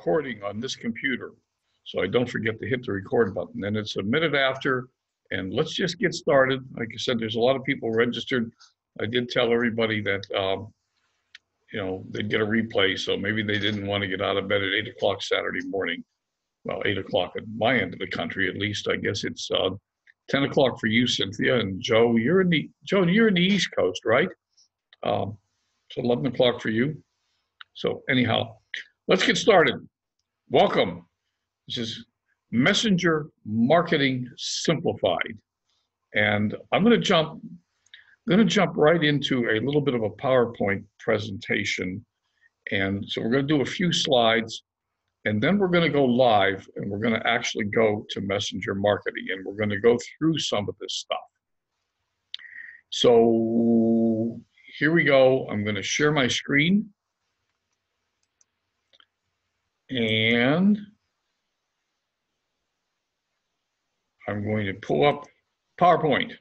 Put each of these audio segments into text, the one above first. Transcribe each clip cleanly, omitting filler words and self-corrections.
recording on this computer, so I don't forget to hit the record button. And it's a minute after, and let's just get started. Like I said, there's a lot of people registered. I did tell everybody that, they'd get a replay, so maybe they didn't want to get out of bed at 8 o'clock Saturday morning. Well, 8 o'clock at my end of the country, at least. I guess it's 10 o'clock for you, Cynthia, and Joe. You're in the East Coast, right? So 11 o'clock for you. So anyhow, let's get started. Welcome. This is Messenger Marketing Simplified, and I'm going to jump right into a little bit of a PowerPoint presentation. And so we're going to do a few slides, and then we're going to go live, and we're going to actually go to Messenger Marketing, and we're going to go through some of this stuff. So here we go. I'm going to share my screen, and I'm going to pull up PowerPoint.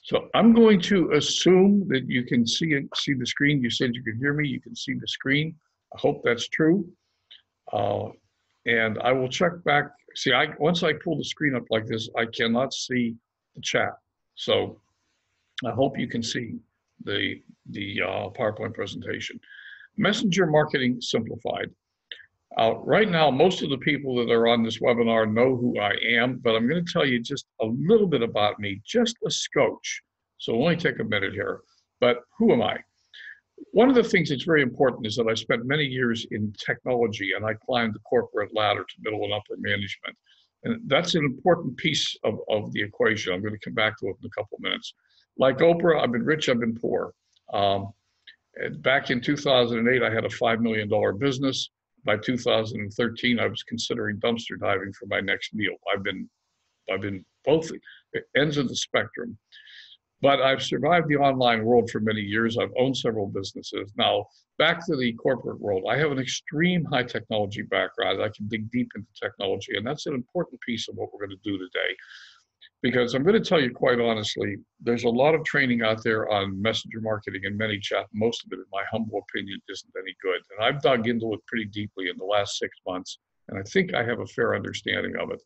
So I'm going to assume that you can see the screen. You said you could hear me. You can see the screen. I hope that's true. And I will check back. See, once I pull the screen up like this, I cannot see the chat. So I hope you can see the PowerPoint presentation. Messenger Marketing Simplified. Right now, most of the people that are on this webinar know who I am, but I'm going to tell you just a little bit about me, just a scotch. So it'll only take a minute here. But who am I? One of the things that's very important is that I spent many years in technology, and I climbed the corporate ladder to middle and upper management. And that's an important piece of the equation. I'm going to come back to it in a couple of minutes. Like Oprah, I've been rich, I've been poor. Back in 2008, I had a $5 million business. By 2013, I was considering dumpster diving for my next meal. I've been both ends of the spectrum, but I've survived the online world for many years. I've owned several businesses. Now, back to the corporate world. I have an extreme high technology background. I can dig deep into technology, and that's an important piece of what we're going to do today. Because I'm going to tell you quite honestly, there's a lot of training out there on messenger marketing and ManyChat. Most of it, in my humble opinion, isn't any good. And I've dug into it pretty deeply in the last 6 months, and I think I have a fair understanding of it.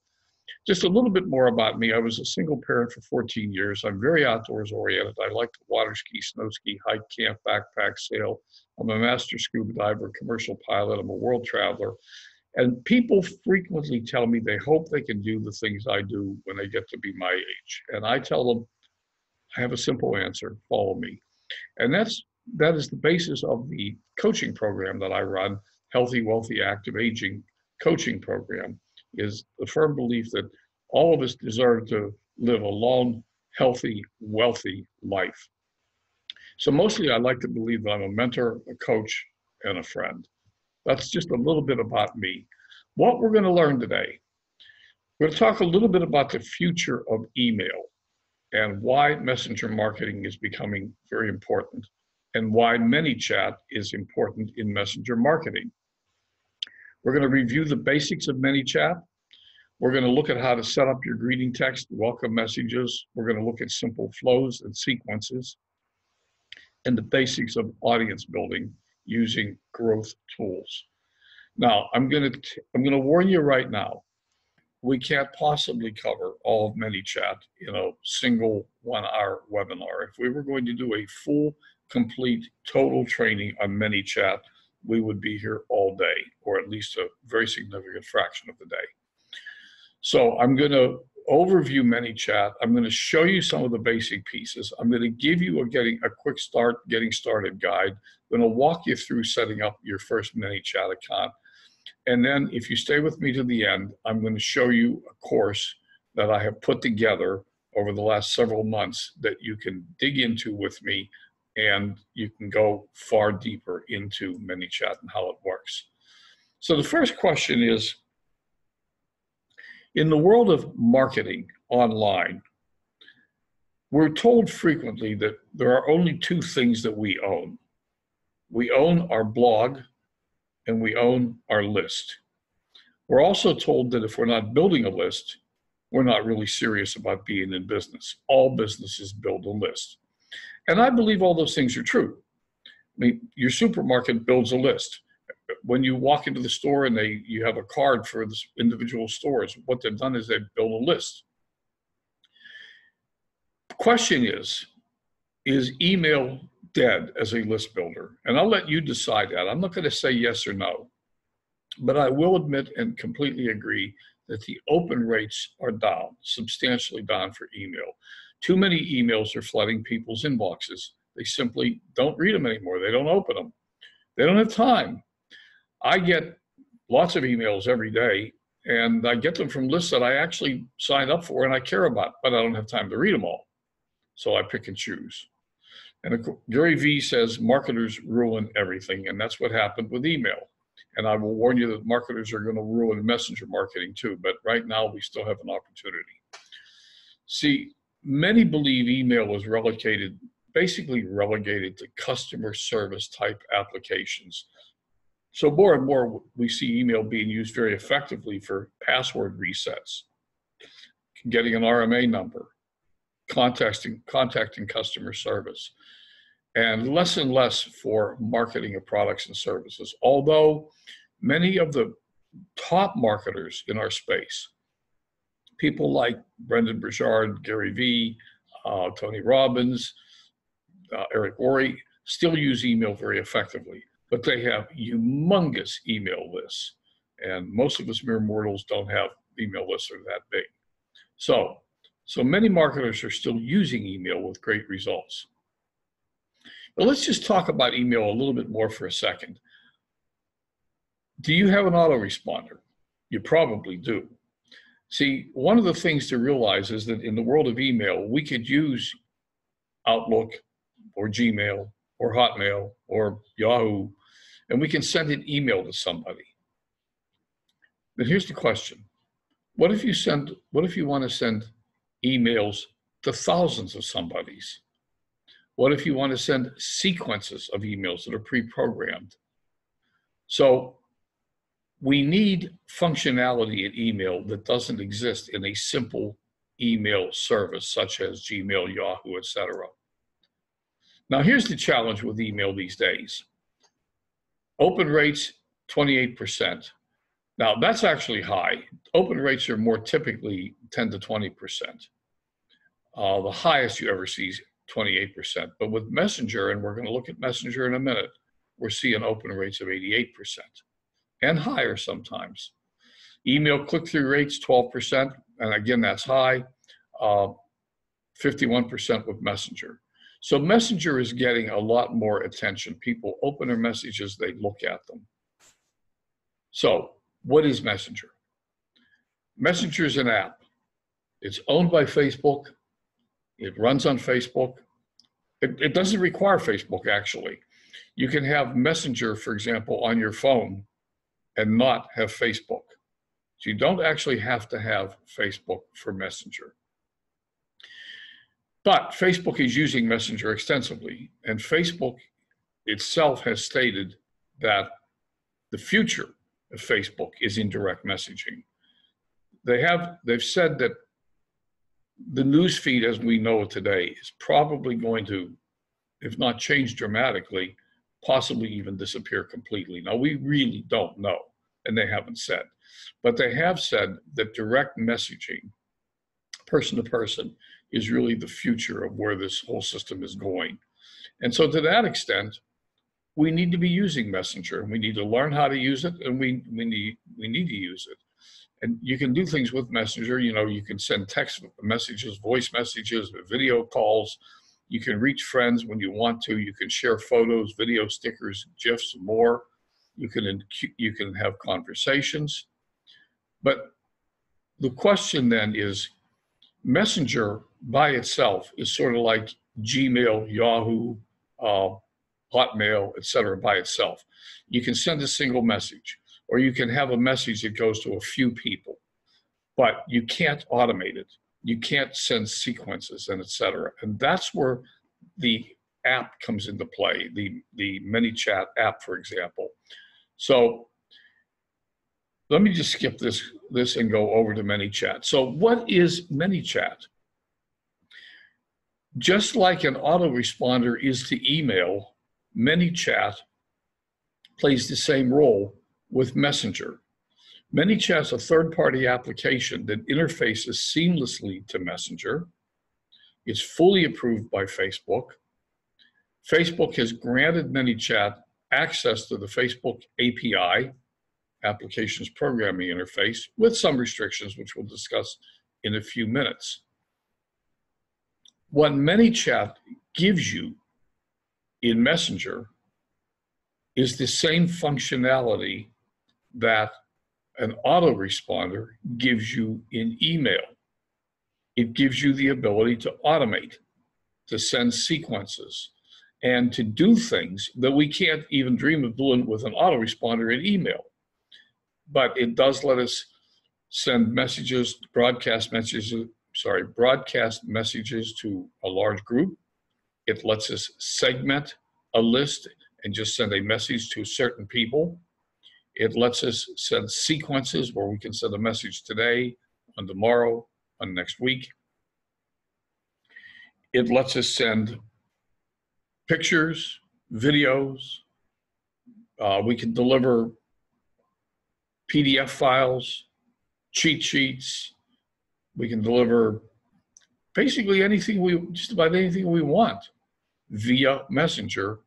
Just a little bit more about me. I was a single parent for 14 years. I'm very outdoors oriented. I like to water ski, snow ski, hike, camp, backpack, sail. I'm a master scuba diver, commercial pilot. I'm a world traveler. And people frequently tell me they hope they can do the things I do when they get to be my age. And I tell them, I have a simple answer: follow me. And that is the basis of the coaching program that I run, Healthy, Wealthy, Active Aging Coaching Program, is the firm belief that all of us deserve to live a long, healthy, wealthy life. So mostly I like to believe that I'm a mentor, a coach, and a friend. That's just a little bit about me. What we're going to learn today, we're going to talk a little bit about the future of email and why messenger marketing is becoming very important and why ManyChat is important in messenger marketing. We're going to review the basics of ManyChat. We're going to look at how to set up your greeting text, welcome messages. We're going to look at simple flows and sequences and the basics of audience building using growth tools. Now, I'm going to warn you right now, we can't possibly cover all of ManyChat in a single 1-hour webinar. If we were going to do a full, complete, total training on ManyChat, we would be here all day, or at least a very significant fraction of the day. So I'm going to overview ManyChat. I'm going to show you some of the basic pieces. I'm going to give you a quick start, getting started guide. I'm going to walk you through setting up your first ManyChat account. And then if you stay with me to the end, I'm going to show you a course that I have put together over the last several months that you can dig into with me, and you can go far deeper into ManyChat and how it works. So the first question is, in the world of marketing online, we're told frequently that there are only two things that we own. We own our blog and we own our list. We're also told that if we're not building a list, we're not really serious about being in business. All businesses build a list. And I believe all those things are true. I mean, your supermarket builds a list. when you walk into the store and you have a card for the individual stores, what they've done is they've built a list. The question is email dead as a list builder? And I'll let you decide that. I'm not going to say yes or no, but I will admit and completely agree that the open rates are down, substantially down for email. Too many emails are flooding people's inboxes. They simply don't read them anymore. They don't open them. They don't have time. I get lots of emails every day, and I get them from lists that I actually signed up for and I care about, but I don't have time to read them all. So I pick and choose. And Gary Vee says marketers ruin everything, and that's what happened with email. And I will warn you that marketers are going to ruin messenger marketing too, but right now we still have an opportunity. See, many believe email is basically relegated to customer service type applications. So more and more we see email being used very effectively for password resets, getting an RMA number, contacting customer service, and less for marketing of products and services. Although many of the top marketers in our space, people like Brendan Burchard, Gary Vee, Tony Robbins, Eric Worre, still use email very effectively, but they have humongous email lists. And most of us mere mortals don't have email lists that are that big. So many marketers are still using email with great results. But let's just talk about email a little bit more for a second. Do you have an autoresponder? You probably do. See, one of the things to realize is that in the world of email, we could use Outlook or Gmail or Hotmail or Yahoo, and we can send an email to somebody. But here's the question. What if you want to send emails to thousands of somebodies? What if you want to send sequences of emails that are pre-programmed? So we need functionality in email that doesn't exist in a simple email service such as Gmail, Yahoo, etc. Now here's the challenge with email these days. Open rates, 28%. Now that's actually high. Open rates are more typically 10 to 20%. The highest you ever see is 28%. But with Messenger, and we're going to look at Messenger in a minute, we're seeing open rates of 88% and higher sometimes. Email click-through rates, 12%, and again, that's high, 51% with Messenger. So Messenger is getting a lot more attention. People open their messages, they look at them. So what is Messenger? Messenger is an app. It's owned by Facebook. It runs on Facebook. It doesn't require Facebook, actually. You can have Messenger, for example, on your phone and not have Facebook. So you don't actually have to have Facebook for Messenger. But Facebook is using Messenger extensively, and Facebook itself has stated that the future of Facebook is in direct messaging. They've said that the news feed as we know it today is probably going to, if not change dramatically, possibly even disappear completely. Now, we really don't know, and they haven't said. But they have said that direct messaging, person to person, is really the future of where this whole system is going. And so to that extent, we need to be using Messenger, and we need to learn how to use it, and we need to use it. And you can do things with Messenger. You know, you can send text messages, voice messages, video calls. You can reach friends when you want to. You can share photos, video stickers, GIFs, and more. You can have conversations. But the question then is, Messenger by itself is sort of like Gmail, Yahoo, Hotmail, etc. by itself. You can send a single message, or you can have a message that goes to a few people, but you can't automate it. You can't send sequences and etc. And that's where the app comes into play, the ManyChat app, for example. So let me just skip this and go over to ManyChat. So what is ManyChat? Just like an autoresponder is to email, ManyChat plays the same role with Messenger. ManyChat is a third-party application that interfaces seamlessly to Messenger. It's fully approved by Facebook. Facebook has granted ManyChat access to the Facebook API, Applications Programming Interface, with some restrictions, which we'll discuss in a few minutes. What ManyChat gives you in Messenger is the same functionality that an autoresponder gives you in email. It gives you the ability to automate, to send sequences, and to do things that we can't even dream of doing with an autoresponder in email. But it does let us send messages, broadcast messages to a large group. It lets us segment a list and just send a message to certain people. It lets us send sequences where we can send a message today, on tomorrow, on next week. It lets us send pictures, videos. We can deliver PDF files, cheat sheets. We can deliver basically just about anything we want via Messenger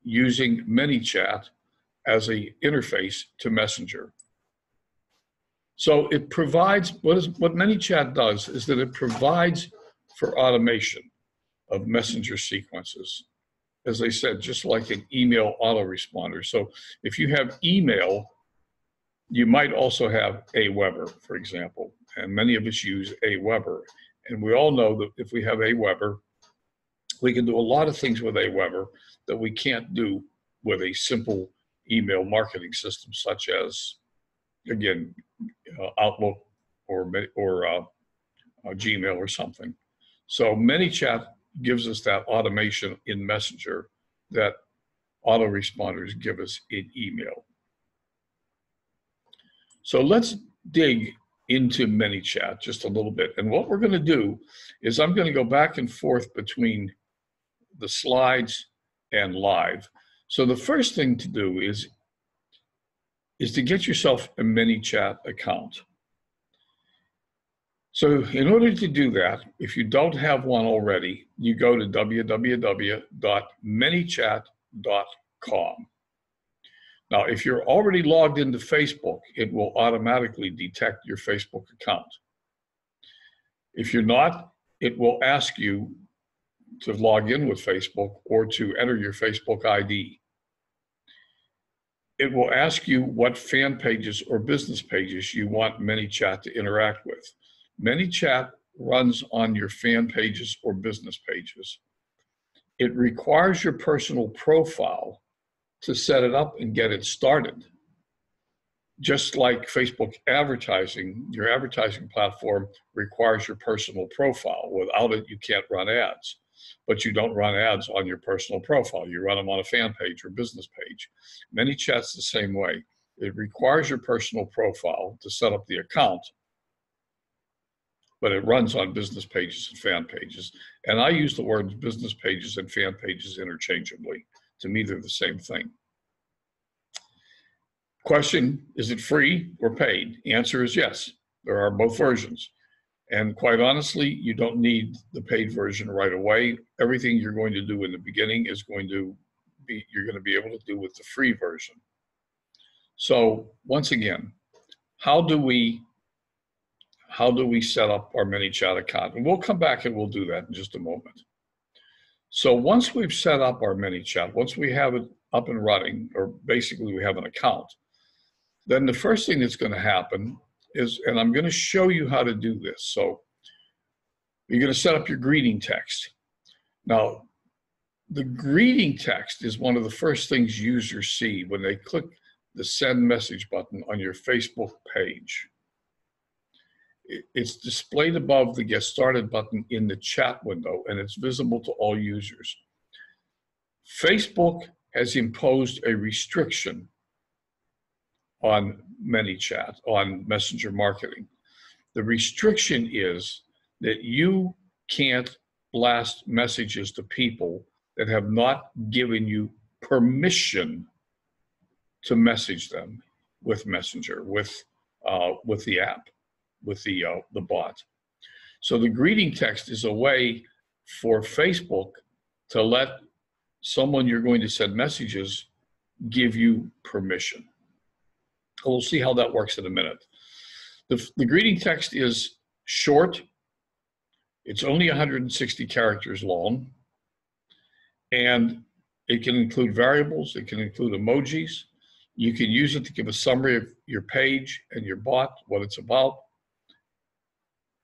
using ManyChat as an interface to Messenger. So it provides, what ManyChat does is that it provides for automation of Messenger sequences. As I said, just like an email autoresponder. So if you have email, you might also have Aweber, for example, and many of us use Aweber. And we all know that if we have Aweber, we can do a lot of things with Aweber that we can't do with a simple email marketing system, such as, again, Outlook or Gmail or something. So ManyChat gives us that automation in Messenger that autoresponders give us in email. So let's dig into ManyChat just a little bit. And what we're going to do is I'm going to go back and forth between the slides and live. So the first thing to do is to get yourself a ManyChat account. So in order to do that, if you don't have one already, you go to www.manychat.com. Now, if you're already logged into Facebook, it will automatically detect your Facebook account. If you're not, it will ask you to log in with Facebook or to enter your Facebook ID. It will ask you what fan pages or business pages you want ManyChat to interact with. ManyChat runs on your fan pages or business pages. It requires your personal profile to set it up and get it started. Just like Facebook advertising, your advertising platform requires your personal profile. Without it, you can't run ads. But you don't run ads on your personal profile. You run them on a fan page or business page. ManyChat's the same way. It requires your personal profile to set up the account, but it runs on business pages and fan pages. And I use the words business pages and fan pages interchangeably. To me, they're the same thing. Question, is it free or paid? The answer is yes. There are both versions. And quite honestly, you don't need the paid version right away. Everything you're going to do in the beginning is going to be, you're going to be able to do with the free version. So once again, how do we set up our ManyChat account? And we'll come back and we'll do that in just a moment. So once we've set up our ManyChat, once we have it up and running, or basically we have an account, then the first thing that's going to happen is, and I'm going to show you how to do this. So you're going to set up your greeting text. Now, the greeting text is one of the first things users see when they click the send message button on your Facebook page. It's displayed above the Get Started button in the chat window, and it's visible to all users. Facebook has imposed a restriction on ManyChat, on Messenger marketing. The restriction is that you can't blast messages to people that have not given you permission to message them with Messenger, with the app, with the bot. So the greeting text is a way for Facebook to let someone you're going to send messages give you permission. We'll see how that works in a minute. The greeting text is short. It's only 160 characters long. And it can include variables. It can include emojis. You can use it to give a summary of your page and your bot, what it's about.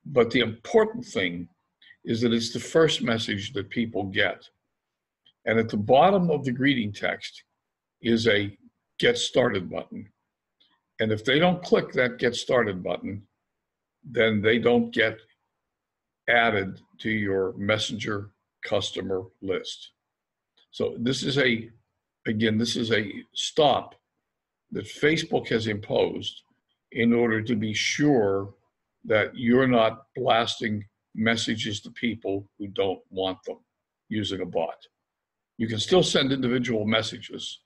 But the important thing is that it's the first message that people get. And at the bottom of the greeting text is a Get Started button. And if they don't click that Get Started button, then they don't get added to your Messenger customer list. So this is a stop that Facebook has imposed in order to be sure that you're not blasting messages to people who don't want them using a bot. You can still send individual messages,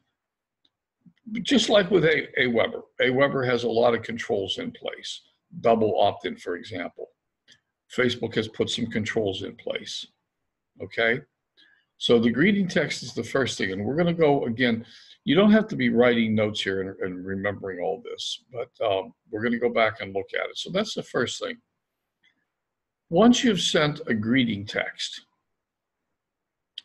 just like with Aweber. Aweber has a lot of controls in place. Double opt-in, for example. Facebook has put some controls in place, okay? So the greeting text is the first thing, and we're gonna go again. You don't have to be writing notes here and remembering all this, but we're gonna go back and look at it. So that's the first thing. Once you've sent a greeting text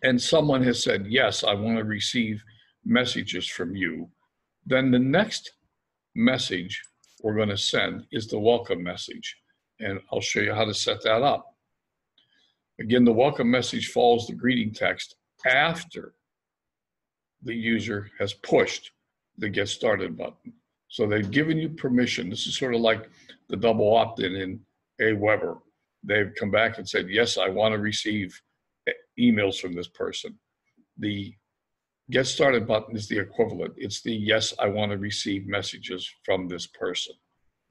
and someone has said, yes, I wanna receive messages from you, then the next message we're gonna send is the welcome message. And I'll show you how to set that up. Again, the welcome message follows the greeting text after the user has pushed the Get Started button. So they've given you permission. This is sort of like the double opt-in in Aweber. They've come back and said, yes, I want to receive emails from this person. The Get Started button is the equivalent. It's the yes, I want to receive messages from this person.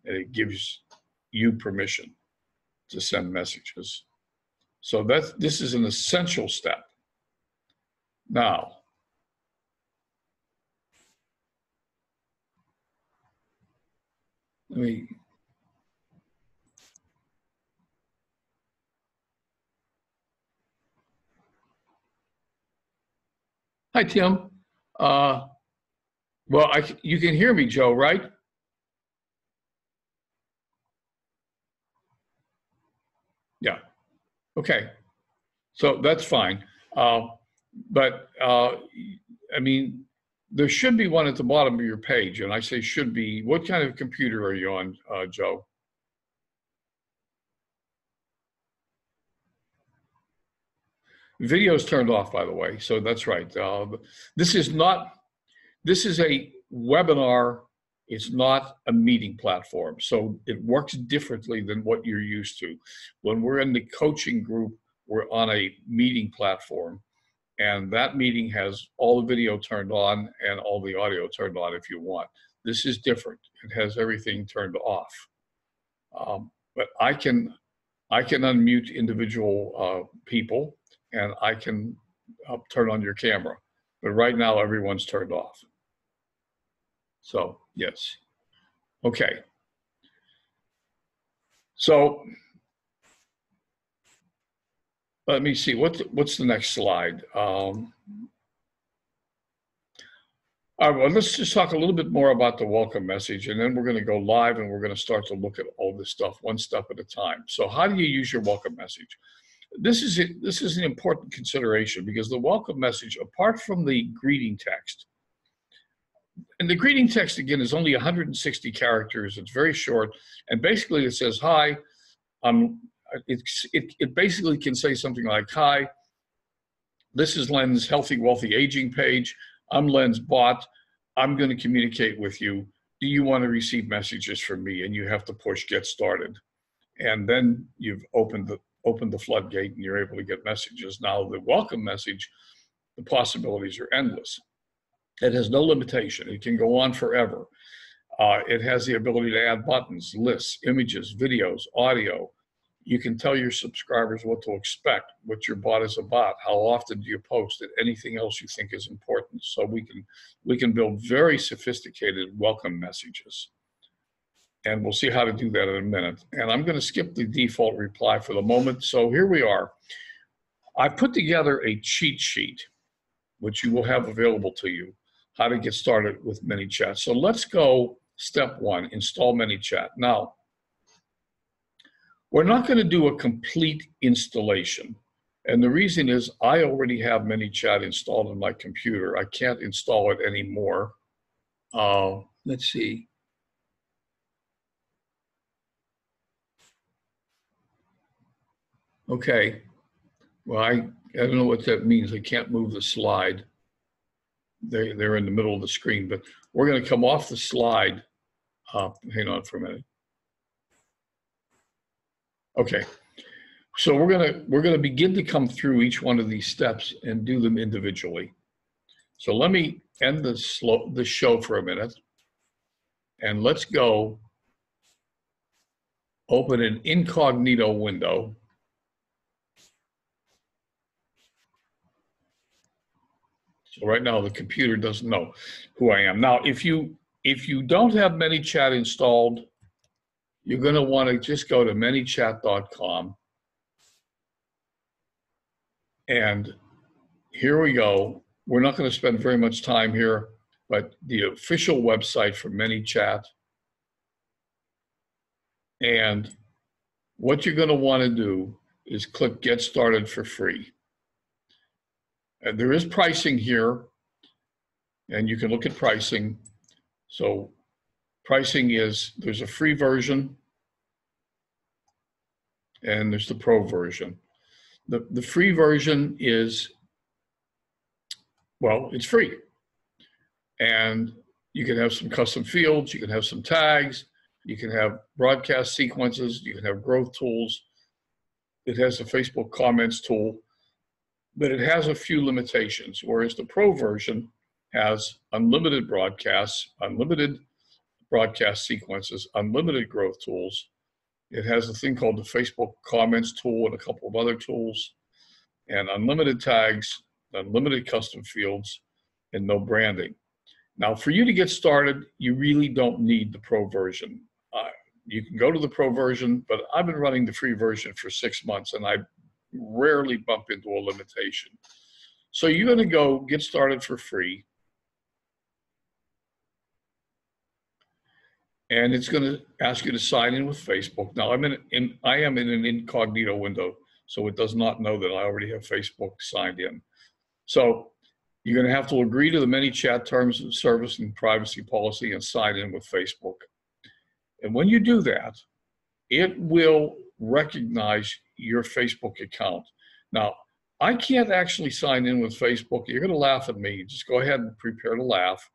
And it gives you permission to send messages. So this is an essential step. Now, let me, hi, Tim. Well, you can hear me, Joe, right? Yeah. Okay. So that's fine. But I mean, there should be one at the bottom of your page, and I say should be. What kind of computer are you on, Joe? Video's turned off, by the way, so that's right. This is a webinar. It's not a meeting platform, so it works differently than what you're used to. When we're in the coaching group, we're on a meeting platform, and that meeting has all the video turned on and all the audio turned on if you want. This is different. It has everything turned off. But I can unmute individual people, and I can turn on your camera. But right now, everyone's turned off. So, yes. Okay. So, let me see, what's the next slide? All right, well, let's just talk a little bit more about the welcome message, and then we're going to go live and we're going to start to look at all this stuff one step at a time. So how do you use your welcome message? This is an important consideration, because the welcome message, apart from the greeting text, and the greeting text, again, is only 160 characters. It's very short, and basically it says, hi, it basically can say something like, hi, this is Len's Healthy, Wealthy Aging page. I'm Len's bot. I'm going to communicate with you. Do you want to receive messages from me? And you have to push Get Started. And then you've opened the floodgate and you're able to get messages. Now, the welcome message, the possibilities are endless. It has no limitation. It can go on forever. It has the ability to add buttons, lists, images, videos, audio. You can tell your subscribers what to expect, what your bot is about, how often do you post it, anything else you think is important. So we can build very sophisticated welcome messages. And we'll see how to do that in a minute. And I'm going to skip the default reply for the moment. So here we are. I put together a cheat sheet, which you will have available to you, how to get started with ManyChat. So let's go step one, install ManyChat. Now, we're not going to do a complete installation. And the reason is I already have ManyChat installed on my computer. I can't install it anymore. Let's see. Okay. Well, I don't know what that means. I can't move the slide. They're in the middle of the screen, but we're going to come off the slide. Hang on for a minute. Okay. So we're gonna begin to come through each one of these steps and do them individually. So let me end the show for a minute, and let's go open an incognito window. So right now the computer doesn't know who I am. Now, if you don't have ManyChat installed, you're going to want to just go to manychat.com. And here we go. We're not going to spend very much time here, but the official website for ManyChat. And what you're going to want to do is click Get Started for free. And there is pricing here, and you can look at pricing. So pricing is, there's a free version, and there's the pro version. The free version is, well, it's free. And you can have some custom fields, you can have some tags, you can have broadcast sequences, you can have growth tools. It has a Facebook comments tool, but it has a few limitations, whereas the pro version has unlimited broadcasts, unlimited broadcast sequences, unlimited growth tools. It has a thing called the Facebook comments tool and a couple of other tools, and unlimited tags, unlimited custom fields, and no branding. Now, for you to get started, you really don't need the pro version. You can go to the pro version, but I've been running the free version for 6 months, and I rarely bump into a limitation. So you're going to go get started for free. And it's going to ask you to sign in with Facebook. Now, I am in an incognito window, so it does not know that I already have Facebook signed in. So you're going to have to agree to the ManyChat terms of service and privacy policy and sign in with Facebook. And when you do that, it will recognize your Facebook account. Now, I can't actually sign in with Facebook. You're going to laugh at me. Just go ahead and prepare to laugh.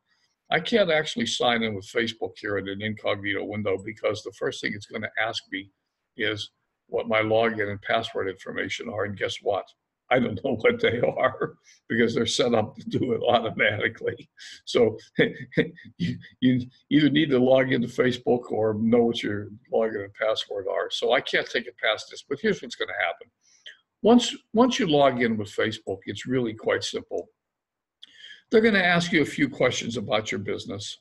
I can't actually sign in with Facebook here in an incognito window because the first thing it's going to ask me is what my login and password information are. And guess what? I don't know what they are because they're set up to do it automatically. So you either need to log into Facebook or know what your login and password are. So I can't take it past this, but here's what's going to happen. Once you log in with Facebook, it's really quite simple. They're going to ask you a few questions about your business.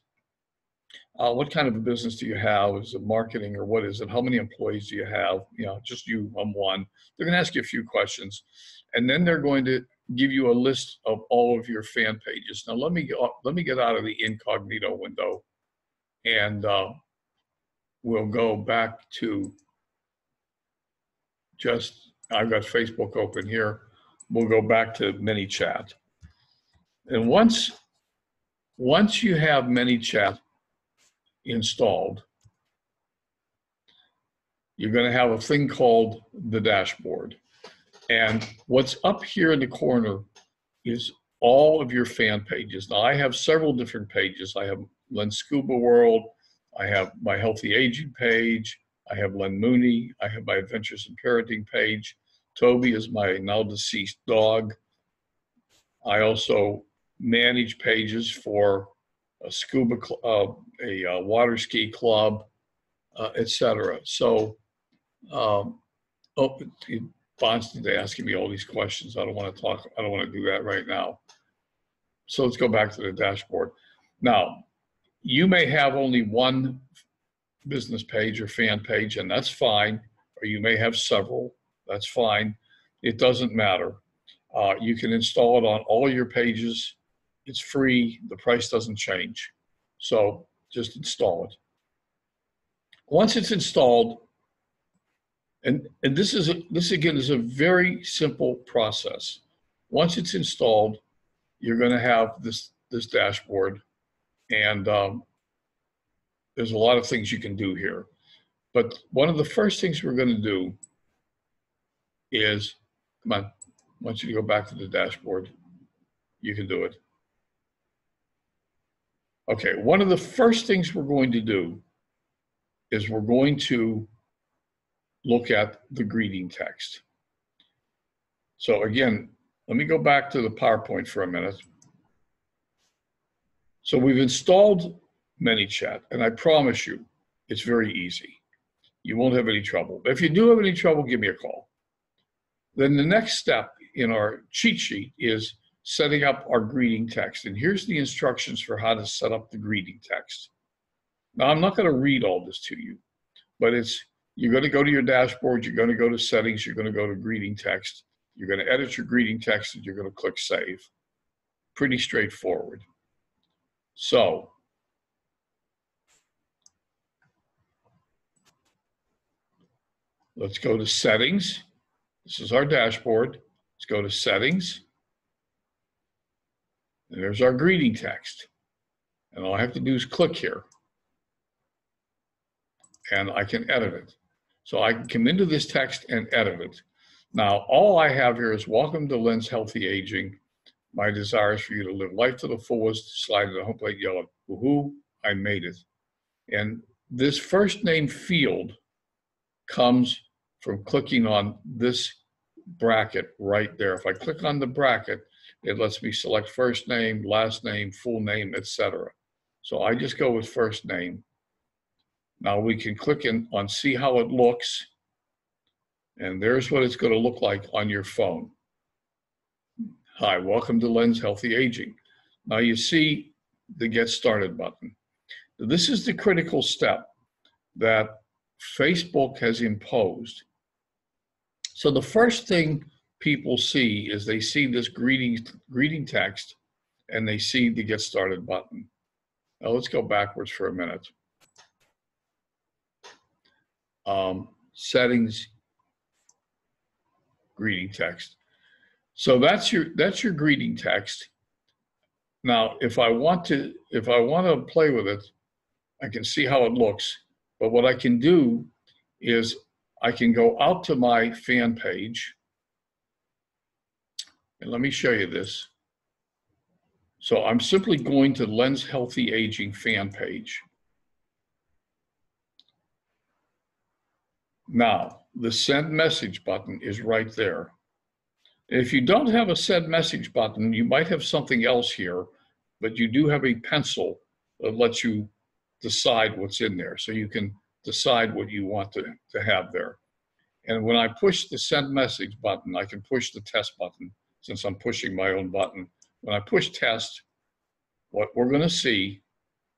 What kind of a business do you have? Is it marketing or what is it? How many employees do you have? You know, just you, I'm one. They're going to ask you a few questions, and then they're going to give you a list of all of your fan pages. Now let me get out of the incognito window, and we'll go back to I've got Facebook open here. We'll go back to ManyChat. And once you have ManyChat installed, you're going to have a thing called the dashboard. And what's up here in the corner is all of your fan pages. Now, I have several different pages. I have Len Scuba World. I have my Healthy Aging page. I have Len Mooney. I have my Adventures in Parenting page. Toby is my now deceased dog. I also manage pages for a scuba club, a water ski club, etc. So Oh, Bon's asking me all these questions. I don't want to talk. I don't want to do that right now. So let's go back to the dashboard. Now, you may have only one business page or fan page, and that's fine. Or you may have several. That's fine. It doesn't matter. You can install it on all your pages. It's free. The price doesn't change. So just install it. Once it's installed, and this again is a very simple process. Once it's installed, you're going to have this dashboard, and there's a lot of things you can do here. But one of the first things we're going to do is, come on, I want you to go back to the dashboard. You can do it. Okay, one of the first things we're going to do is we're going to look at the greeting text. So again, let me go back to the PowerPoint for a minute. So we've installed ManyChat, and I promise you, it's very easy. You won't have any trouble. If you do have any trouble, give me a call. Then the next step in our cheat sheet is setting up our greeting text. And here's the instructions for how to set up the greeting text. Now, I'm not going to read all this to you, but you're going to go to your dashboard, you're going to go to settings, you're going to go to greeting text, you're going to edit your greeting text, and you're going to click save. Pretty straightforward. So, let's go to settings. This is our dashboard. Let's go to settings. And there's our greeting text. And all I have to do is click here. And I can edit it. So I can come into this text and edit it. Now, all I have here is welcome to Lynn's Healthy Aging. My desire is for you to live life to the fullest. Slide to the home plate, yell, woohoo, I made it. And this first name field comes from clicking on this bracket right there. If I click on the bracket, it lets me select first name, last name, full name, etc. So I just go with first name. Now we can click in on see how it looks. And there's what it's going to look like on your phone. Hi, welcome to Lynn's Healthy Aging. Now you see the Get Started button. This is the critical step that Facebook has imposed. So the first thing people see is they see this greeting text and they see the Get Started button. Now let's go backwards for a minute. Settings, greeting text. So that's your greeting text. Now, if I want to play with it, I can see how it looks. But what I can do is I can go out to my fan page. And let me show you this. So I'm simply going to Lynn's Healthy Aging fan page. Now, the send message button is right there. If you don't have a send message button, you might have something else here, but you do have a pencil that lets you decide what's in there. So you can decide what you want to have there. And when I push the send message button, I can push the test button since I'm pushing my own button. When I push test, what we're going to see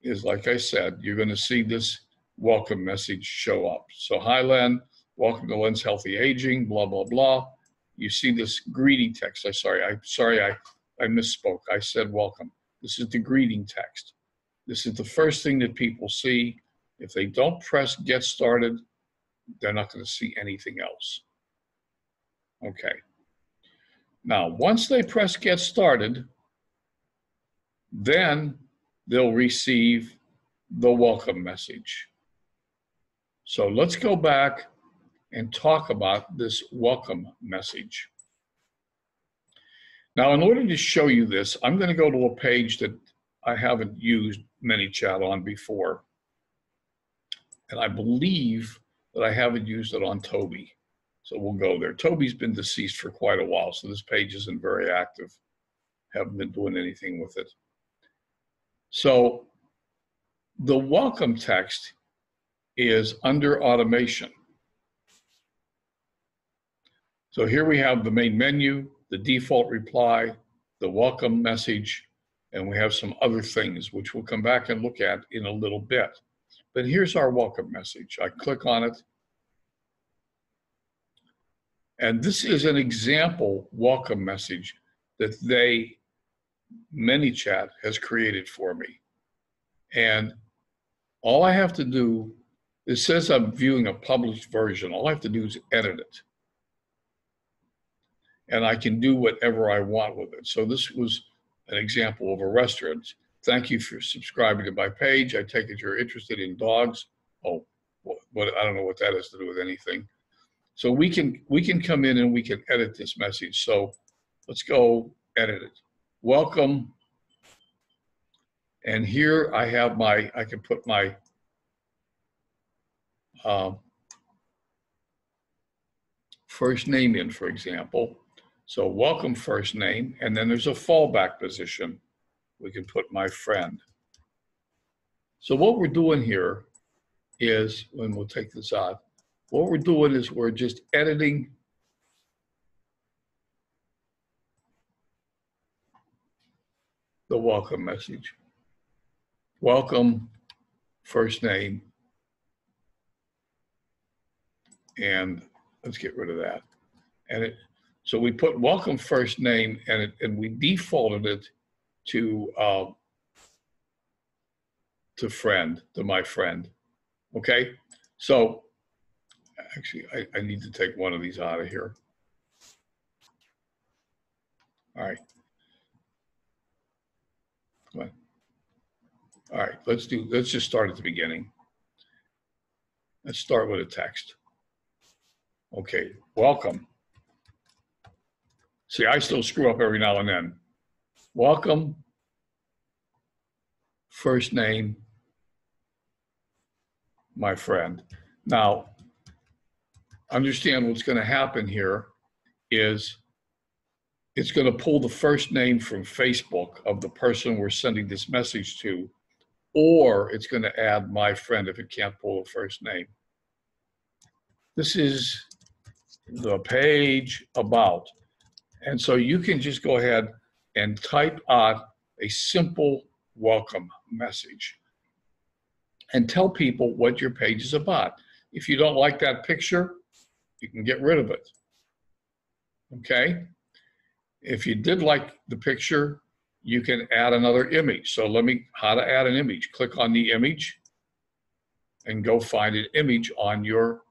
is, like I said, you're going to see this welcome message show up. So, hi, Len, welcome to Lynn's Healthy Aging, blah, blah, blah. You see this greeting text. I misspoke. I said welcome. This is the greeting text. This is the first thing that people see. If they don't press get started, they're not going to see anything else. Okay. Now, once they press get started, then they'll receive the welcome message. So let's go back and talk about this welcome message. Now, in order to show you this, I'm going to go to a page that I haven't used ManyChat on before. And I believe that I haven't used it on Toby. So we'll go there. Toby's been deceased for quite a while, so this page isn't very active. Haven't been doing anything with it. So the welcome text is under automation. So here we have the main menu, the default reply, the welcome message, and we have some other things which we'll come back and look at in a little bit. But here's our welcome message. I click on it. And this is an example welcome message that ManyChat has created for me. And all I have to do, it says I'm viewing a published version. All I have to do is edit it. And I can do whatever I want with it. So this was an example of a restaurant. Thank you for subscribing to my page. I take it you're interested in dogs. Oh, what I don't know what that has to do with anything. So we can come in and we can edit this message. So let's go edit it. Welcome. And here I have I can put my first name in, for example. So welcome first name, and then there's a fallback position. We can put my friend. So what we're doing here is, and we'll take this out, what we're doing is we're just editing the welcome message. Welcome, first name, and let's get rid of that. And so we put welcome first name, and we defaulted it to friend, to my friend. Okay, so actually I need to take one of these out of here. All right. Come on. All right, let's just start at the beginning. Let's start with a text. Okay, welcome. See, I still screw up every now and then. Welcome, first name, my friend. Now, understand what's going to happen here is it's going to pull the first name from Facebook of the person we're sending this message to, or it's going to add my friend if it can't pull a first name. This is the page about. And so you can just go ahead and type out a simple welcome message and tell people what your page is about. If you don't like that picture, you can get rid of it. Okay? If you did like the picture, you can add another image. So how to add an image. Click on the image and go find an image on your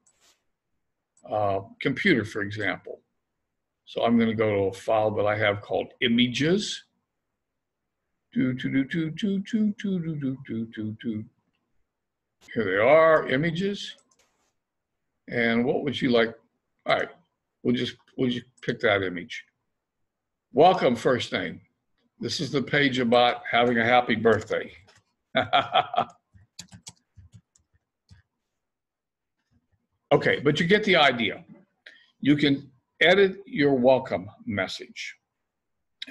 computer, for example. So I'm going to go to a file that I have called images. Here they are, images. And what would you like? All right, we'll just pick that image. Welcome, first name. This is the page about having a happy birthday. Okay, but you get the idea. You can edit your welcome message.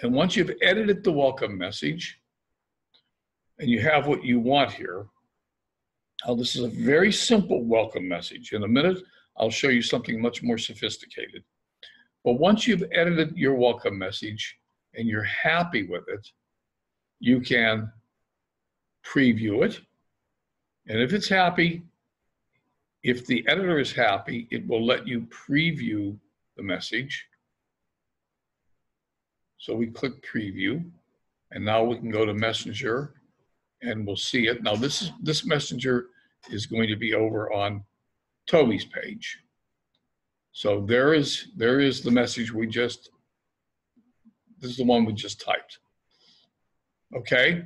And once you've edited the welcome message and you have what you want here, now this is a very simple welcome message. In a minute, I'll show you something much more sophisticated. But once you've edited your welcome message and you're happy with it, you can preview it. And if it's happy, if the editor is happy, it will let you preview the message. So we click preview, and now we can go to Messenger and we'll see it. Now this Messenger is going to be over on Toby's page. So there is the message this is the one we just typed. Okay?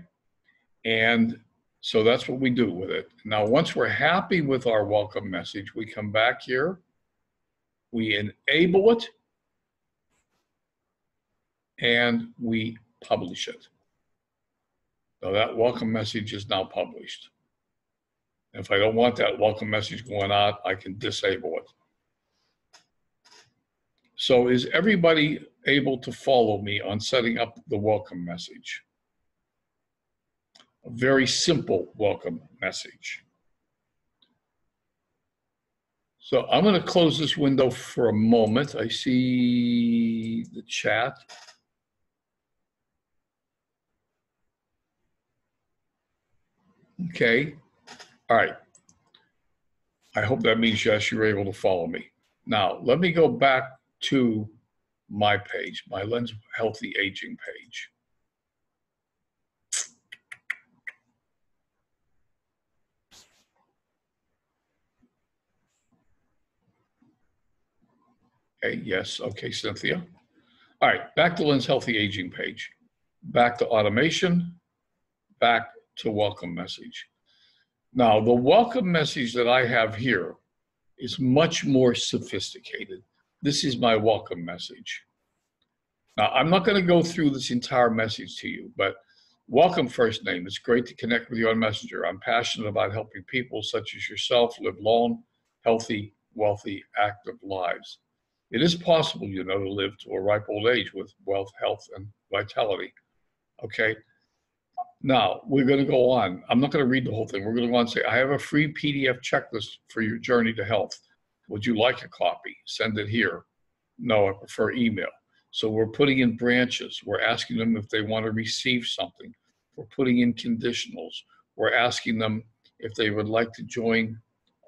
And so that's what we do with it. Now, once we're happy with our welcome message, we come back here, we enable it, and we publish it. So that welcome message is now published. If I don't want that welcome message going out, I can disable it. So is everybody able to follow me on setting up the welcome message? A very simple welcome message. So I'm going to close this window for a moment. I see the chat. Okay. All right. I hope that means yes, you're able to follow me. Now, let me go back to my page, my Lens Healthy Aging page. Okay, yes. Okay, Cynthia. All right, back to Lens Healthy Aging page. Back to automation, back to welcome message. Now, the welcome message that I have here is much more sophisticated. This is my welcome message. Now, I'm not going to go through this entire message to you, but welcome first name. It's great to connect with you on Messenger. I'm passionate about helping people such as yourself live long, healthy, wealthy, active lives. It is possible, you know, to live to a ripe old age with wealth, health, and vitality. Okay. Now, we're going to go on. I'm not going to read the whole thing. We're going to go on and say, I have a free PDF checklist for your journey to health. Would you like a copy? Send it here. No, I prefer email. So we're putting in branches. We're asking them if they want to receive something. We're putting in conditionals. We're asking them if they would like to join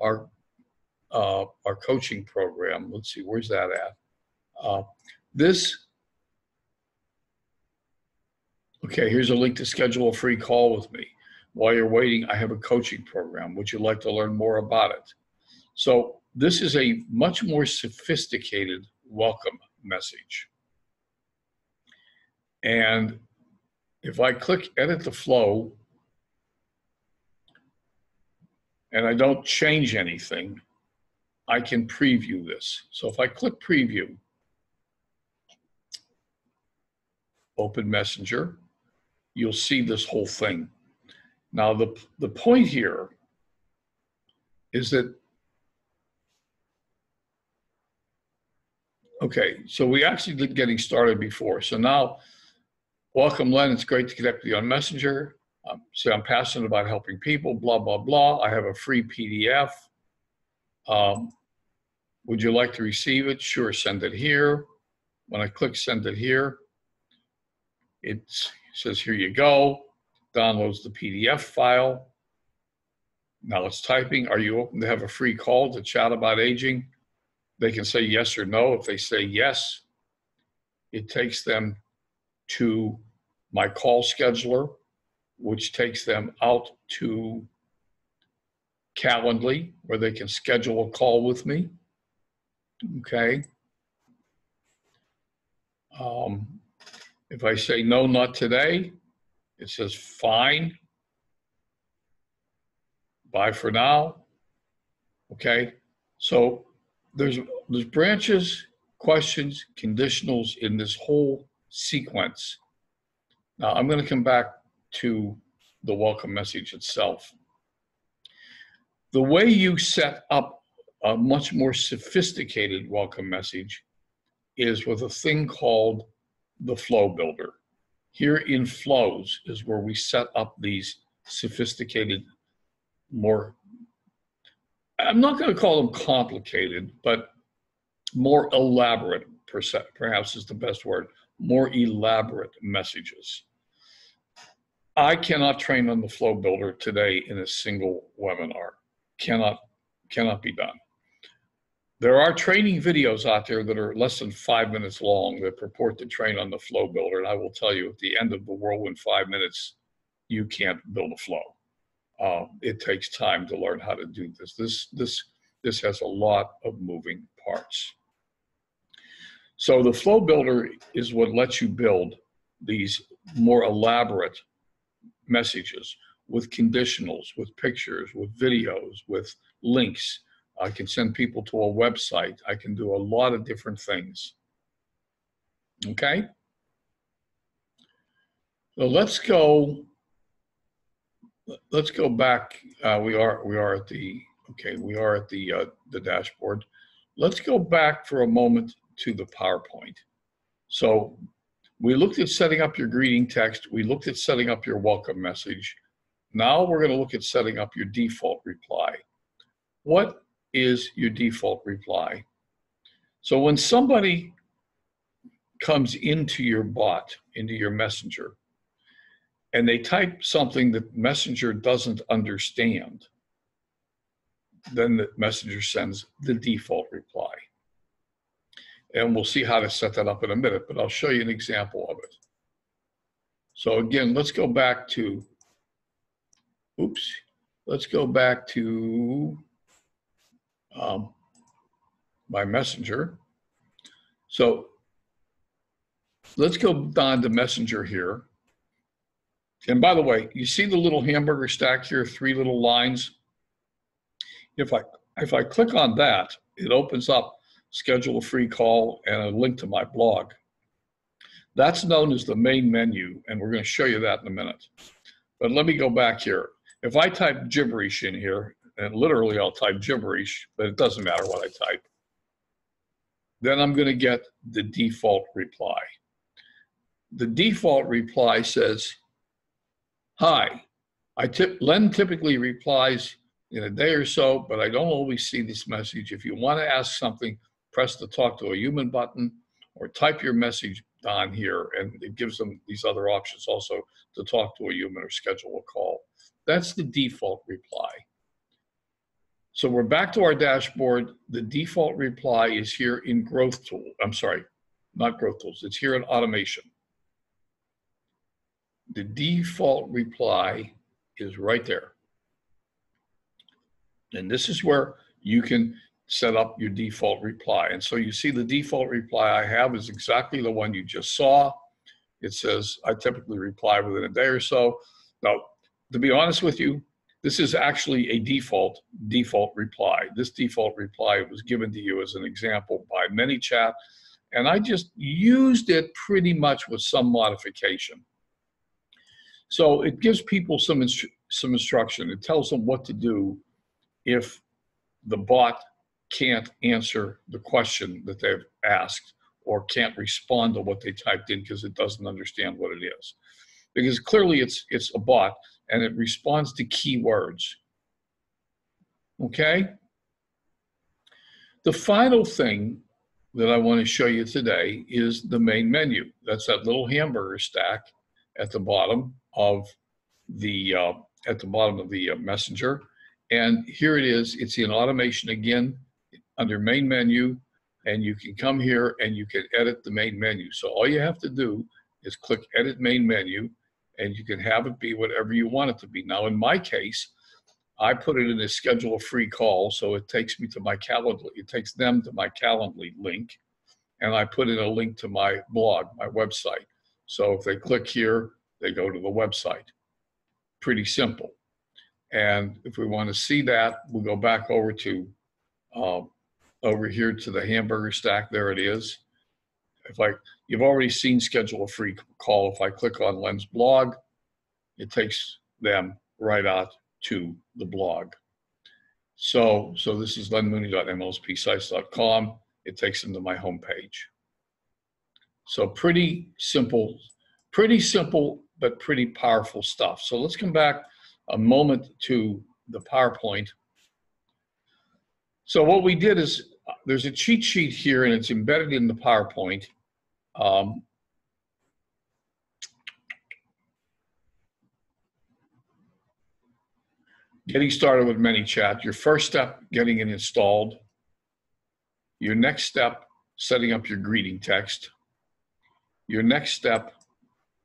our coaching program. Let's see, where's that at? Okay, here's a link to schedule a free call with me. While you're waiting, I have a coaching program. Would you like to learn more about it? So this is a much more sophisticated welcome message. And if I click edit the flow and I don't change anything, I can preview this. So if I click preview, open Messenger, you'll see this whole thing. Now, the point here is that, okay, so we actually did getting started before. So now, welcome, Len. It's great to connect with you on Messenger. So I'm passionate about helping people, blah, blah, blah. I have a free PDF. Would you like to receive it? Sure, send it here. When I click send it here, it says, here you go. Downloads the PDF file. Now it's typing. Are you open to have a free call to chat about aging? They can say yes or no. If they say yes, it takes them to my call scheduler, which takes them out to Calendly, where they can schedule a call with me. Okay. If I say no, not today, it says fine. Bye for now. Okay. So there's branches, questions, conditionals in this whole sequence. Now I'm going to come back to the welcome message itself. The way you set up a much more sophisticated welcome message is with a thing called the flow builder. Here in flows is where we set up these sophisticated, more, I'm not going to call them complicated, but more elaborate, perhaps is the best word, more elaborate messages. I cannot train on the flow builder today in a single webinar. Cannot be done. There are training videos out there that are less than 5 minutes long that purport to train on the flow builder. And I will tell you, at the end of the whirlwind 5 minutes, you can't build a flow. It takes time to learn how to do this. This has a lot of moving parts. So the flow builder is what lets you build these more elaborate messages with conditionals, with pictures, with videos, with links. I can send people to a website. I can do a lot of different things. Okay? So let's go back. We are at the dashboard. Let's go back for a moment to the PowerPoint. So we looked at setting up your greeting text. We looked at setting up your welcome message. Now we're going to look at setting up your default reply. What is your default reply. So when somebody comes into your bot, into your messenger, and they type something that messenger doesn't understand, then the messenger sends the default reply. And we'll see how to set that up in a minute, but I'll show you an example of it. So again, let's go back to, let's go back to my messenger. So let's go down to messenger here. And by the way, you see the little hamburger stack here, 3 little lines? If I click on that, it opens up schedule a free call and a link to my blog. That's known as the main menu, and we're going to show you that in a minute. But let me go back here. If I type gibberish in here, and literally I'll type gibberish, but it doesn't matter what I type, then I'm going to get the default reply. The default reply says, "Hi, Len typically replies in a day or so, but I don't always see this message. If you want to ask something, press the talk to a human button or type your message on here," and it gives them these other options also to talk to a human or schedule a call. That's the default reply. So we're back to our dashboard. The default reply is here in Growth Tool. I'm sorry, not Growth Tools. It's here in Automation. The default reply is right there. And this is where you can set up your default reply. And so you see the default reply I have is exactly the one you just saw. It says, I typically reply within a day or so. Now, to be honest with you, this is actually a default reply. This default reply was given to you as an example by ManyChat, and I just used it pretty much with some modification. So it gives people some instruction. It tells them what to do if the bot can't answer the question that they've asked or can't respond to what they typed in because it doesn't understand what it is. Because clearly it's a bot and it responds to keywords. Okay? The final thing that I want to show you today is the main menu. That's that little hamburger stack at the bottom of the messenger. And here it is. It's in automation again under main menu, and you can come here and you can edit the main menu. So all you have to do is click edit main menu, and you can have it be whatever you want it to be. Now in my case, I put it in a schedule a free call, so it takes me to my Calendly. It takes them to my Calendly link, and I put in a link to my blog, my website. So if they click here, they go to the website. Pretty simple. And if we want to see that, we'll go back over to over here to the hamburger stack. There it is. You've already seen schedule a free call. If I click on Len's blog, it takes them right out to the blog. So this is lenmooney.mlspsites.com. It takes them to my homepage. So pretty simple, but pretty powerful stuff. So let's come back a moment to the PowerPoint. So what we did is there's a cheat sheet here and it's embedded in the PowerPoint. Getting started with ManyChat, your first step, getting it installed. Your next step, setting up your greeting text. Your next step,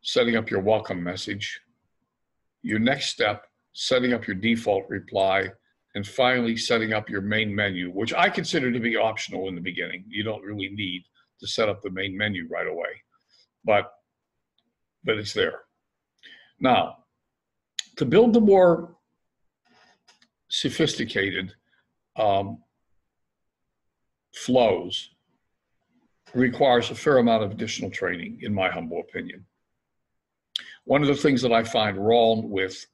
setting up your welcome message. Your next step, setting up your default reply. And finally, setting up your main menu, which I consider to be optional in the beginning. You don't really need to set up the main menu right away, but it's there. Now, to build the more sophisticated flows requires a fair amount of additional training, in my humble opinion. One of the things that I find wrong with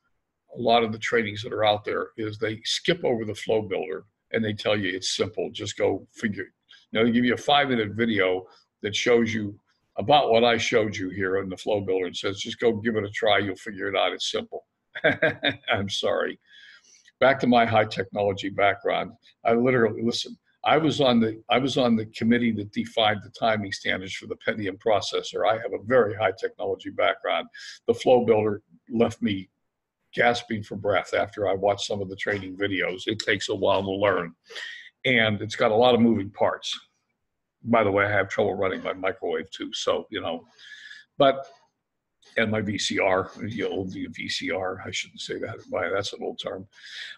a lot of the trainings that are out there is they skip over the flow builder and they tell you it's simple, just go figure. They give you a 5-minute video that shows you about what I showed you here in the flow builder and says, just go give it a try, you'll figure it out, it's simple. I'm sorry. back to my high technology background. I literally, listen, I was on the committee that defined the timing standards for the Pentium processor. I have a very high technology background. The Flow Builder left me gasping for breath after I watched some of the training videos. It takes a while to learn, and it's got a lot of moving parts. By the way, I have trouble running my microwave too, so but and my VCR, the old VCR, I shouldn't say that, that's an old term.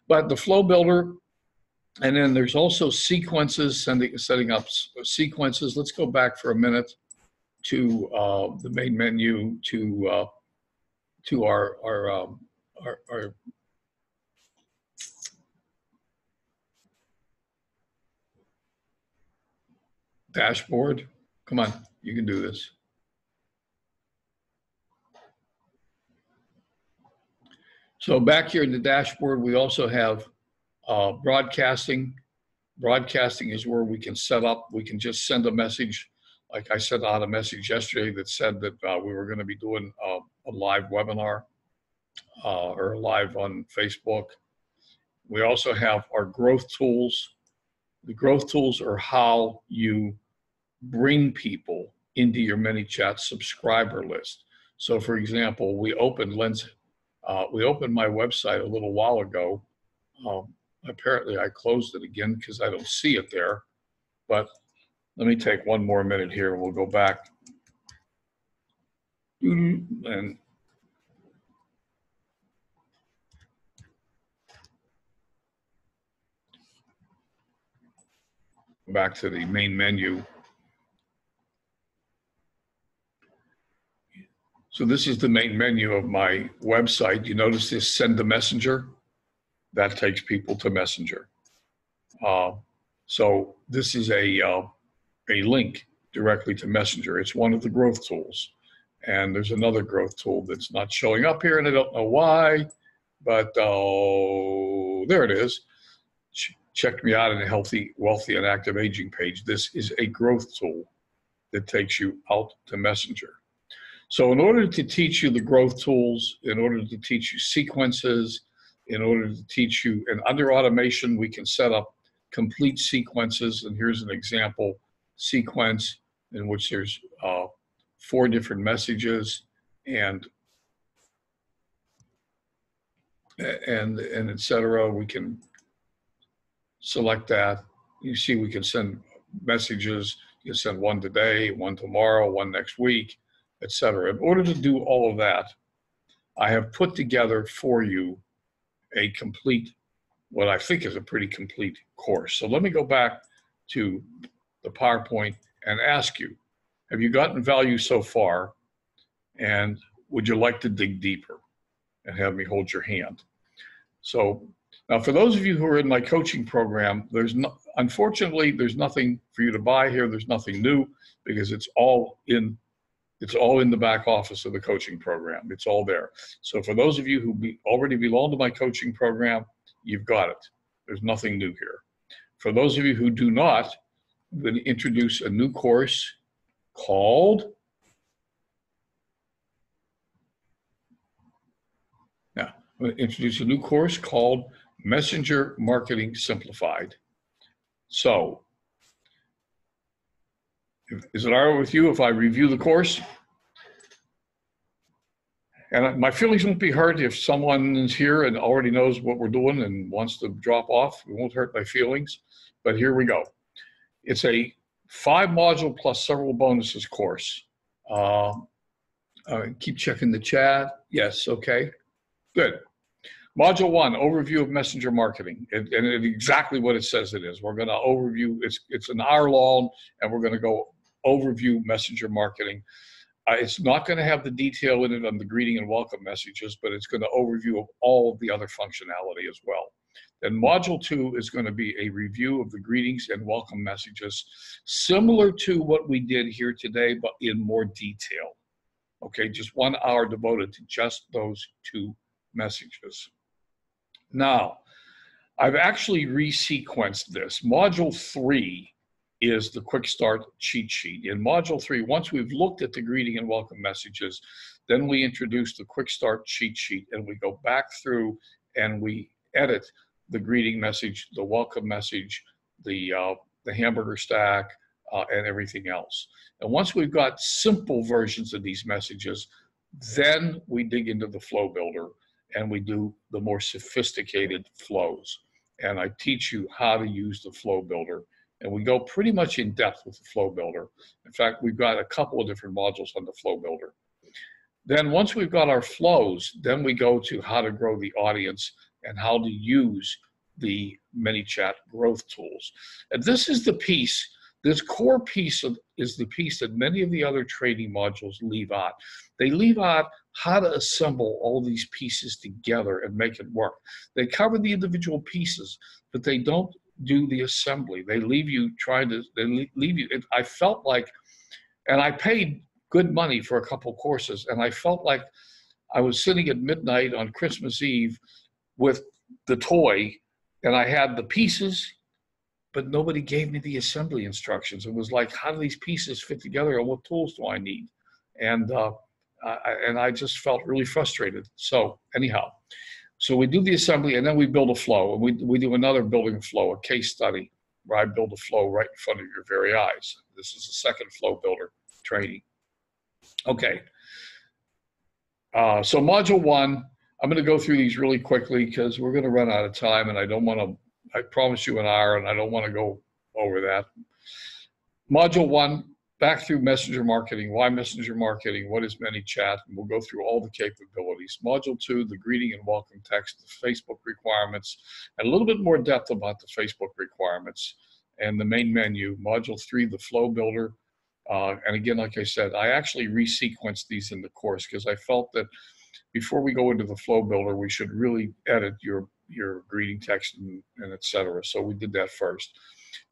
But the Flow Builder, and then there's also sequences, setting up sequences. Let's go back for a minute to the main menu, to our dashboard. Come on, you can do this. So back here in the dashboard, we also have broadcasting. Broadcasting is where we can set up, we can just send a message. Like I sent out a message yesterday that said that we were going to be doing a live webinar or live on Facebook. We also have our growth tools. The growth tools are how you bring people into your ManyChat subscriber list. So for example, we opened my website a little while ago. Apparently I closed it again because I don't see it there, but let me take one more minute here and we'll go back and back to the main menu. So this is the main menu of my website. You notice this send to messenger? That takes people to Messenger. So this is a link directly to Messenger. It's one of the growth tools. And there's another growth tool that's not showing up here, and I don't know why, but there it is. Check me out in a healthy, wealthy, and active aging page. This is a growth tool that takes you out to Messenger. So in order to teach you the growth tools, in order to teach you sequences, in order to teach you, and under automation, we can set up complete sequences. And here's an example sequence in which there's 4 different messages and et cetera. We can select that. You see, we can send messages. You can send one today, one tomorrow, one next week, et cetera. In order to do all of that, I have put together for you a complete, what I think is a pretty complete course. So let me go back to the PowerPoint and ask you, have you gotten value so far? And would you like to dig deeper and have me hold your hand? So now for those of you who are in my coaching program, unfortunately, there's nothing for you to buy here. There's nothing new because it's all in the back office of the coaching program. It's all there. So for those of you who already belong to my coaching program, you've got it. There's nothing new here. For those of you who do not, I'm going to introduce a new course called, Messenger Marketing Simplified. So, is it all right with you if I review the course? And my feelings won't be hurt if someone is here and already knows what we're doing and wants to drop off. It won't hurt my feelings, but here we go. It's a 5-module plus several bonuses course. Keep checking the chat. Yes, okay, good. Module 1, overview of messenger marketing, and exactly what it says it is. We're going to overview, it's an hour long, and we're going to go overview messenger marketing. It's not going to have the detail in it on the greeting and welcome messages, but it's going to overview of all of the other functionality as well. Then module 2 is going to be a review of the greetings and welcome messages, similar to what we did here today, but in more detail. Okay, just 1 hour devoted to just those 2 messages. Now, I've actually resequenced this. Module 3 is the quick start cheat sheet. In module 3, once we've looked at the greeting and welcome messages, then we introduce the quick start cheat sheet and we go back through and we edit the greeting message, the welcome message, the hamburger stack, and everything else. And once we've got simple versions of these messages, then we dig into the flow builder and we do the more sophisticated flows. And I teach you how to use the flow builder. And we go pretty much in depth with the flow builder. In fact, we've got a couple of different modules on the flow builder. Then once we've got our flows, then we go to how to grow the audience and how to use the ManyChat growth tools. And this is the piece, this core piece is the piece that many of the other training modules leave out. They leave out how to assemble all these pieces together and make it work. They cover the individual pieces, but they don't do the assembly. They leave you I felt like, and I paid good money for a couple courses, and I felt like I was sitting at midnight on Christmas Eve with the toy, and I had the pieces, but nobody gave me the assembly instructions. It was like, how do these pieces fit together, and what tools do I need? And I just felt really frustrated. So anyhow, so we do the assembly, and then we build a flow, and we do another building flow, a case study, where I build a flow right in front of your very eyes. This is the second flow builder training. Okay, so module 1, I'm going to go through these really quickly because we're going to run out of time, and I don't want to, I promised you an hour, and I don't want to go over that. Module 1, back through messenger marketing. Why messenger marketing? What is ManyChat? And we'll go through all the capabilities. Module 2, the greeting and welcome text, the Facebook requirements, and a little bit more depth about the Facebook requirements and the main menu. Module 3, the flow builder. And again, like I said, I actually resequenced these in the course because I felt that before we go into the flow builder, we should really edit your greeting text and et cetera. So we did that first.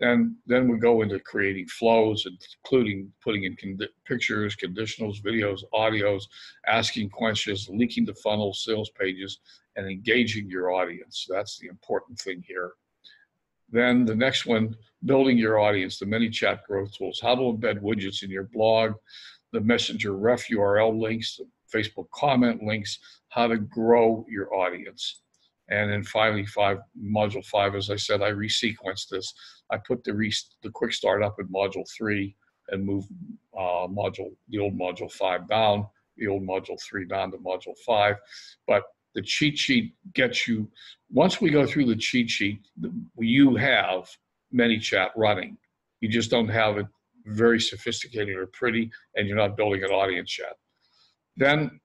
Then we go into creating flows, including putting in pictures, conditionals, videos, audios, asking questions, linking to funnels, sales pages, and engaging your audience. That's the important thing here. Then the next one, building your audience, the ManyChat growth tools, how to embed widgets in your blog, the messenger ref URL links, the Facebook comment links, how to grow your audience. And then finally, module 5, as I said, I resequenced this. I put the quick start up in module 3 and moved the old module 5 down, the old module 3 down to module 5. But the cheat sheet gets you, once we go through the cheat sheet, you have ManyChat running. You just don't have it very sophisticated or pretty, and you're not building an audience yet. Then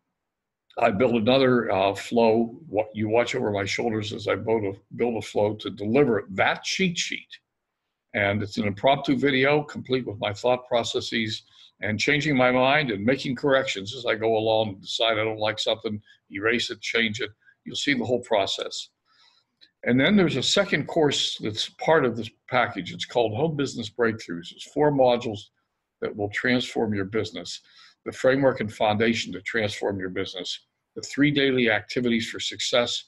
I build another flow. You watch over my shoulders as I build a flow to deliver that cheat sheet. And it's an impromptu video, complete with my thought processes and changing my mind and making corrections as I go along and decide I don't like something, erase it, change it. You'll see the whole process. And then there's a second course that's part of this package. It's called Home Business Breakthroughs. It's 4 modules that will transform your business. The framework and foundation to transform your business, the 3 daily activities for success,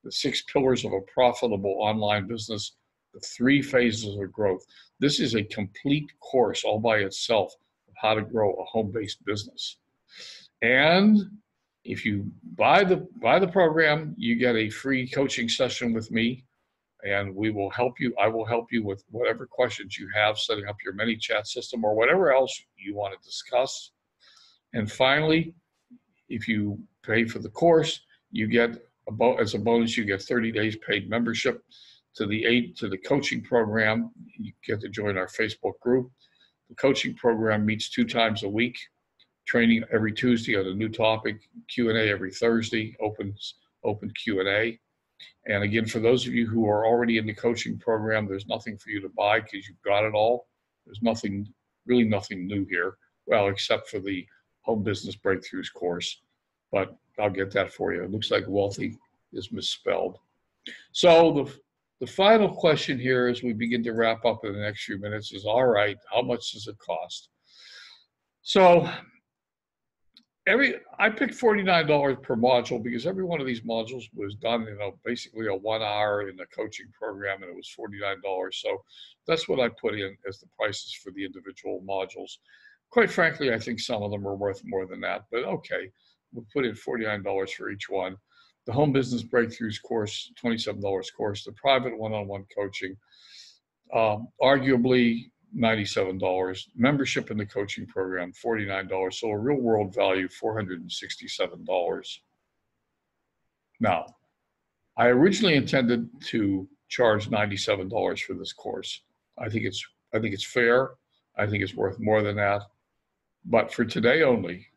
the 6 pillars of a profitable online business, the 3 phases of growth. This is a complete course all by itself of how to grow a home-based business. And if you buy the program, you get a free coaching session with me, and we will help you. I will help you with whatever questions you have, setting up your ManyChat system or whatever else you want to discuss. And finally, if you pay for the course, you get as a bonus, you get 30 days paid membership to the coaching program. You get to join our Facebook group. The coaching program meets 2 times a week, training every Tuesday on a new topic, Q&A every Thursday, open Q&A. And again, for those of you who are already in the coaching program, there's nothing for you to buy because you've got it all. There's really nothing new here, well, except for the Home Business Breakthroughs course, but I'll get that for you. It looks like wealthy is misspelled. So the final question here as we begin to wrap up in the next few minutes is, all right, how much does it cost? So I picked $49 per module because every one of these modules was done in basically a 1 hour in the coaching program, and it was $49. So that's what I put in as the prices for the individual modules. Quite frankly, I think some of them are worth more than that, but okay, we'll put in $49 for each one. the Home Business Breakthroughs course, $27 course, the private one-on-one coaching, arguably $97, membership in the coaching program, $49, so a real world value, $467. Now, I originally intended to charge $97 for this course. I think it's fair. I think it's worth more than that. But for today only,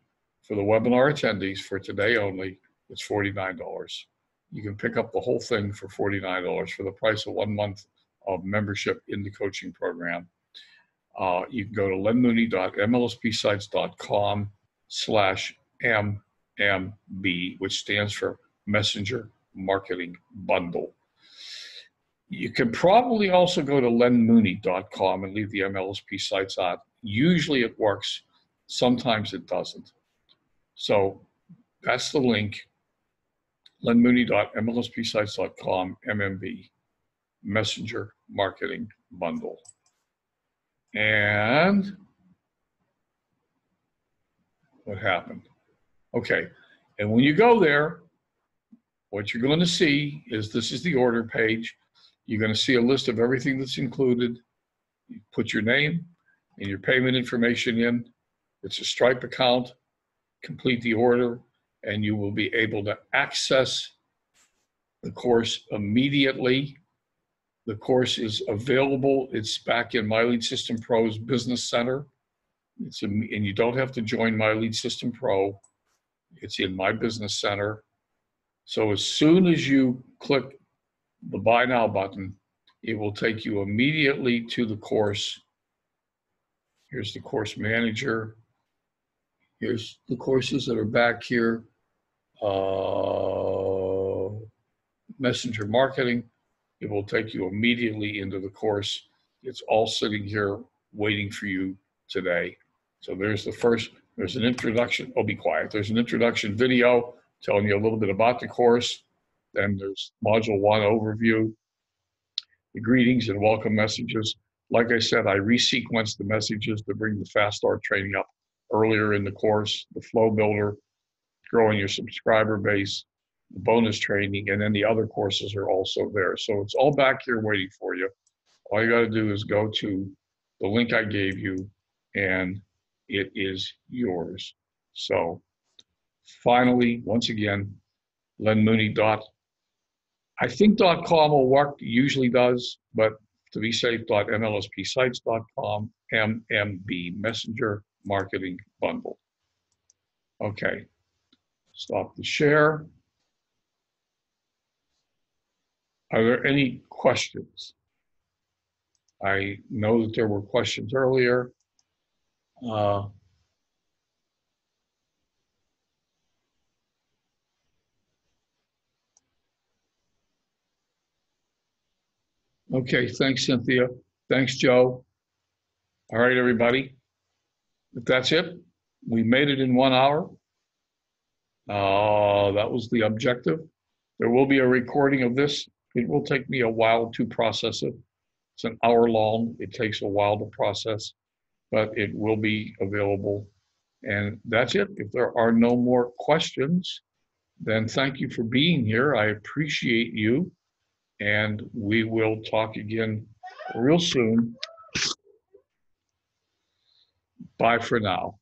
for the webinar attendees, for today only, it's $49. You can pick up the whole thing for $49 for the price of 1 month of membership in the coaching program. You can go to lenmooney.mlspsites.com/MMB, which stands for Messenger Marketing Bundle. You can probably also go to lenmooney.com and leave the MLSP sites on. Usually it works. Sometimes it doesn't. So that's the link, lenmooney.mlspsites.com, MMB, Messenger Marketing Bundle. And what happened? Okay, and when you go there, what you're going to see is this is the order page. You're going to see a list of everything that's included. You put your name and your payment information in. It's a Stripe account. Complete the order, and you will be able to access the course immediately. The course is available. It's back in My Lead System Pro's Business Center. And you don't have to join My Lead System Pro. It's in My Business Center. So as soon as you click the Buy Now button, it will take you immediately to the course. Here's the course manager. Here's the courses that are back here. Messenger Marketing. It will take you immediately into the course. It's all sitting here waiting for you today. So there's there's an introduction. Oh, be quiet. There's an introduction video telling you a little bit about the course. Then there's Module 1 overview, the greetings and welcome messages. Like I said, I resequenced the messages to bring the Fast Start training up earlier in the course, the flow builder, growing your subscriber base, the bonus training, and then the other courses are also there. So it's all back here waiting for you. All you got to do is go to the link I gave you, and it is yours. So finally, once again, I think .com will work, usually does, but to be safe, .mlspsites.com, MMB, Messenger Marketing Bundle. Okay, stop the share. Are there any questions? I know that there were questions earlier. Okay, thanks, Cynthia. Thanks, Joe. All right, everybody. If that's it, we made it in 1 hour. That was the objective. There will be a recording of this. It will take me a while to process it. It's an hour long. It takes a while to process, but it will be available. And that's it. If there are no more questions, then thank you for being here. I appreciate you. And we will talk again real soon. Bye for now.